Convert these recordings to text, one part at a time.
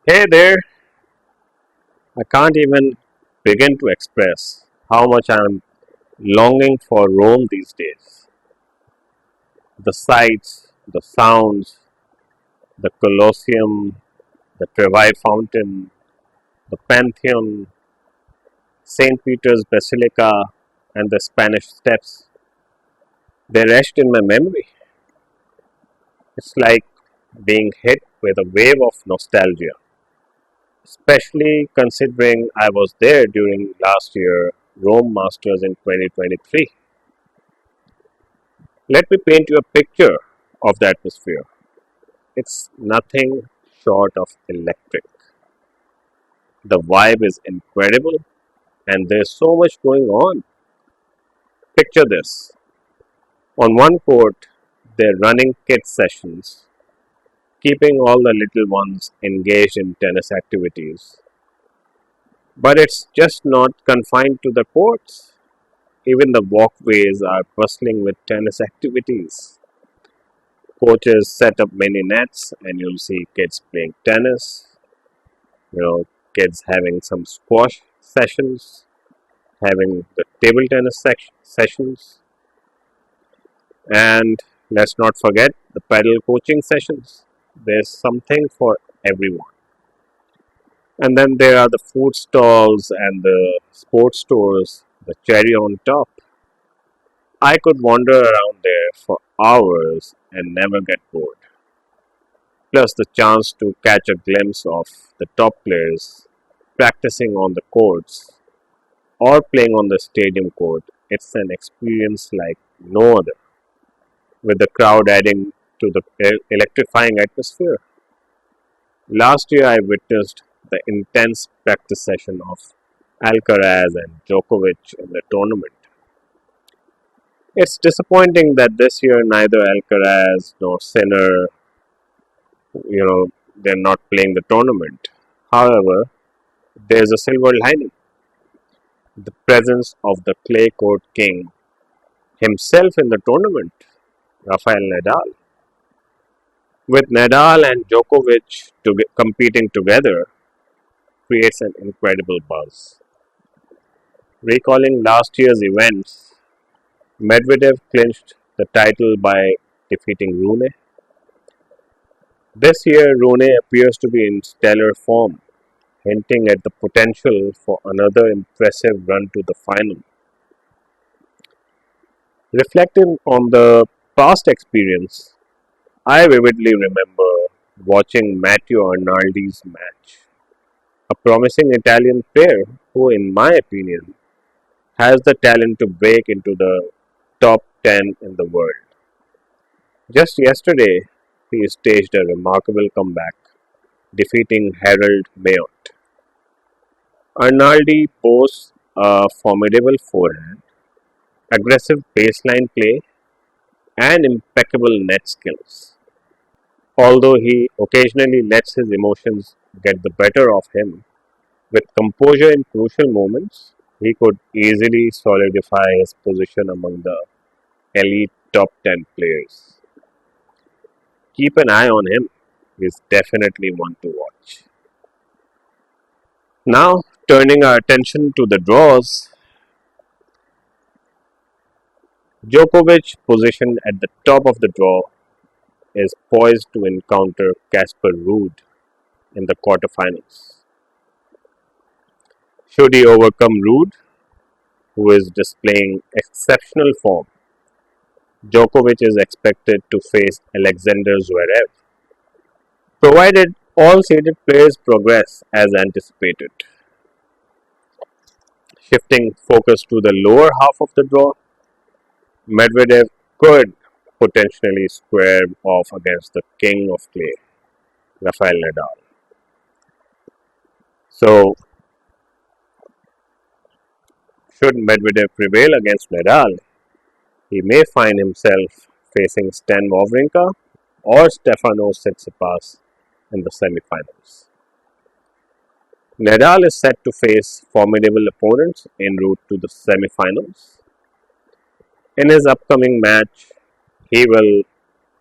Hey there, I can't even begin to express how much I'm longing for Rome these days. The sights, the sounds, the Colosseum, the Trevi Fountain, the Pantheon, St. Peter's Basilica, and the Spanish Steps. They're etched in my memory. It's like being hit with a wave of nostalgia, especially considering I was there during last year Rome Masters in 2023. Let me paint you a picture of the atmosphere. It's nothing short of electric. The vibe is incredible and there's so much going on. Picture this. On one court, they're running kids sessions, keeping all the little ones engaged in tennis activities. But it's just not confined to the courts. Even the walkways are bustling with tennis activities. Coaches set up mini nets and you'll see kids playing tennis, you know, kids having some squash sessions, having the table tennis sessions, and let's not forget the paddle coaching sessions. There's something for everyone. And then there are the food stalls and the sports stores, the cherry on top. I could wander around there for hours and never get bored. Plus, the chance to catch a glimpse of the top players practicing on the courts or playing on the stadium court, it's an experience like no other, with the crowd adding to the electrifying atmosphere. Last year, I witnessed the intense practice session of Alcaraz and Djokovic in the tournament. It's disappointing that this year neither Alcaraz nor Sinner, they're not playing the tournament. However, there's a silver lining: the presence of the clay court king himself in the tournament, Rafael Nadal. With Nadal and Djokovic competing together creates an incredible buzz. Recalling last year's events, Medvedev clinched the title by defeating Rune. This year, Rune appears to be in stellar form, hinting at the potential for another impressive run to the final. Reflecting on the past experience, I vividly remember watching Matteo Arnaldi's match, a promising Italian player who, in my opinion, has the talent to break into the top 10 in the world. Just yesterday, he staged a remarkable comeback, defeating Harold Mayotte. Arnaldi boasts a formidable forehand, aggressive baseline play, and impeccable net skills. Although he occasionally lets his emotions get the better of him, with composure in crucial moments, he could easily solidify his position among the elite top 10 players. Keep an eye on him. He's definitely one to watch. Now, turning our attention to the draws, Djokovic, positioned at the top of the draw, is poised to encounter Casper Ruud in the quarterfinals. Should he overcome Ruud, who is displaying exceptional form, Djokovic is expected to face Alexander Zverev, provided all seeded players progress as anticipated. Shifting focus to the lower half of the draw, Medvedev could potentially square off against the king of clay, Rafael Nadal. So, should Medvedev prevail against Nadal, he may find himself facing Stan Wawrinka or Stefano Tsitsipas in the semifinals. Nadal is set to face formidable opponents en route to the semifinals. In his upcoming match, he will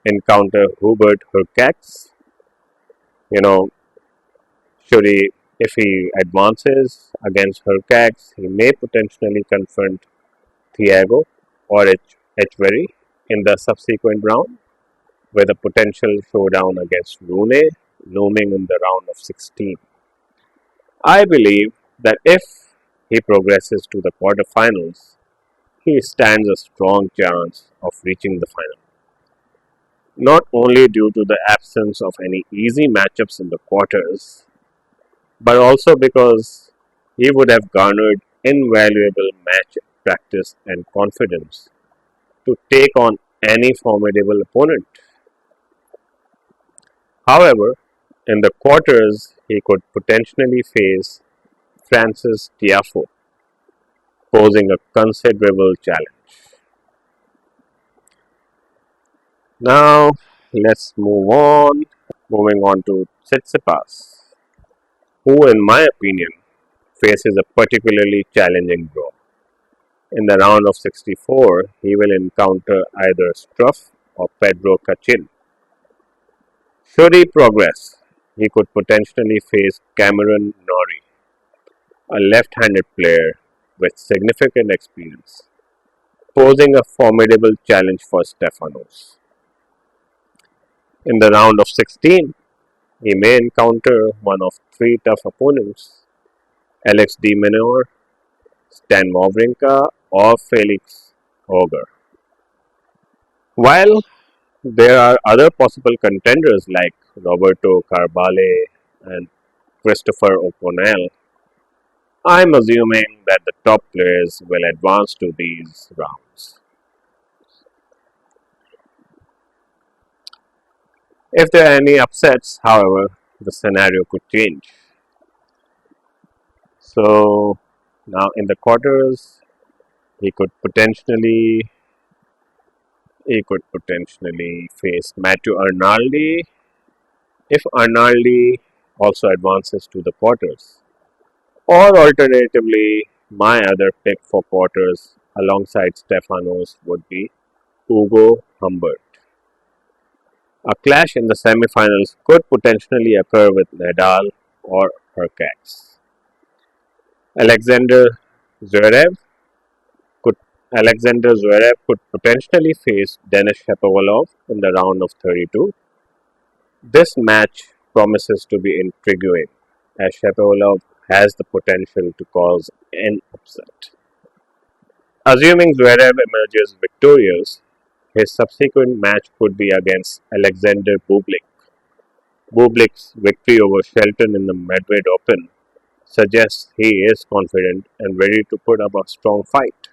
encounter Hubert Hurkacz. You know, If he advances against Hurcax, he may potentially confront Thiago or Echeverry in the subsequent round, with a potential showdown against Rune looming in the round of 16. I believe that if he progresses to the quarterfinals, he stands a strong chance of reaching the final. Not only due to the absence of any easy matchups in the quarters, but also because he would have garnered invaluable match practice and confidence to take on any formidable opponent. However, in the quarters, he could potentially face Francis Tiafoe, posing a considerable challenge. Now, let's move on. Moving on to Tsitsipas, who, in my opinion, faces a particularly challenging draw. In the round of 64, he will encounter either Struff or Pedro Cachin. Should he progress, he could potentially face Cameron Norrie, a left-handed player with significant experience, posing a formidable challenge for Stefanos. In the round of 16, he may encounter one of three tough opponents: Alex de Minaur, Stan Wawrinka, or Felix Auger. While there are other possible contenders like Roberto Carbale and Christopher O'Connell, I'm assuming that the top players will advance to these rounds. If there are any upsets, however, the scenario could change. So now in the quarters, he could potentially face Matthew Arnaldi if Arnaldi also advances to the quarters. Or alternatively, my other pick for quarters alongside Stefanos would be Hugo Humbert. A clash in the semifinals could potentially occur with Nadal or Hurkacz. Alexander Zverev could Alexander Zverev could potentially face Denis Shapovalov in the round of 32. This match promises to be intriguing, as Shapovalov has the potential to cause an upset. Assuming Zverev emerges victorious, his subsequent match could be against Alexander Bublik. Bublik's victory over Shelton in the Medved Open suggests he is confident and ready to put up a strong fight.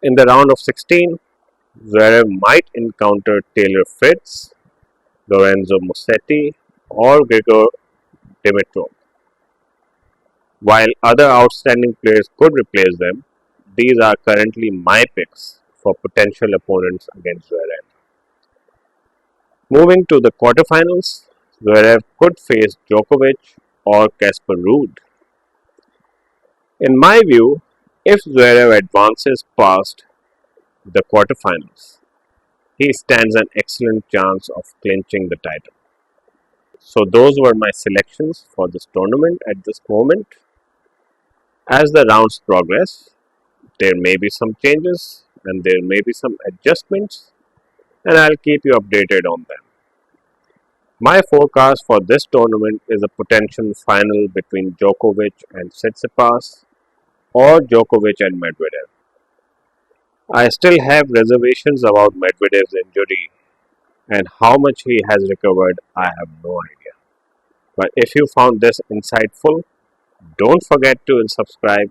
In the round of 16, Zverev might encounter Taylor Fritz, Lorenzo Musetti, or Grigor Dimitrov. While other outstanding players could replace them, these are currently my picks for potential opponents against Zverev. Moving to the quarterfinals, Zverev could face Djokovic or Casper Ruud. In my view, if Zverev advances past the quarterfinals, he stands an excellent chance of clinching the title. So those were my selections for this tournament at this moment. As the rounds progress, there may be some changes and there may be some adjustments, and I'll keep you updated on them. My forecast for this tournament is a potential final between Djokovic and Tsitsipas or Djokovic and Medvedev. I still have reservations about Medvedev's injury and how much he has recovered. I have no idea. But if you found this insightful, don't forget to subscribe.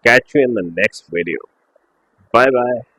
Catch you in the next video. Bye bye.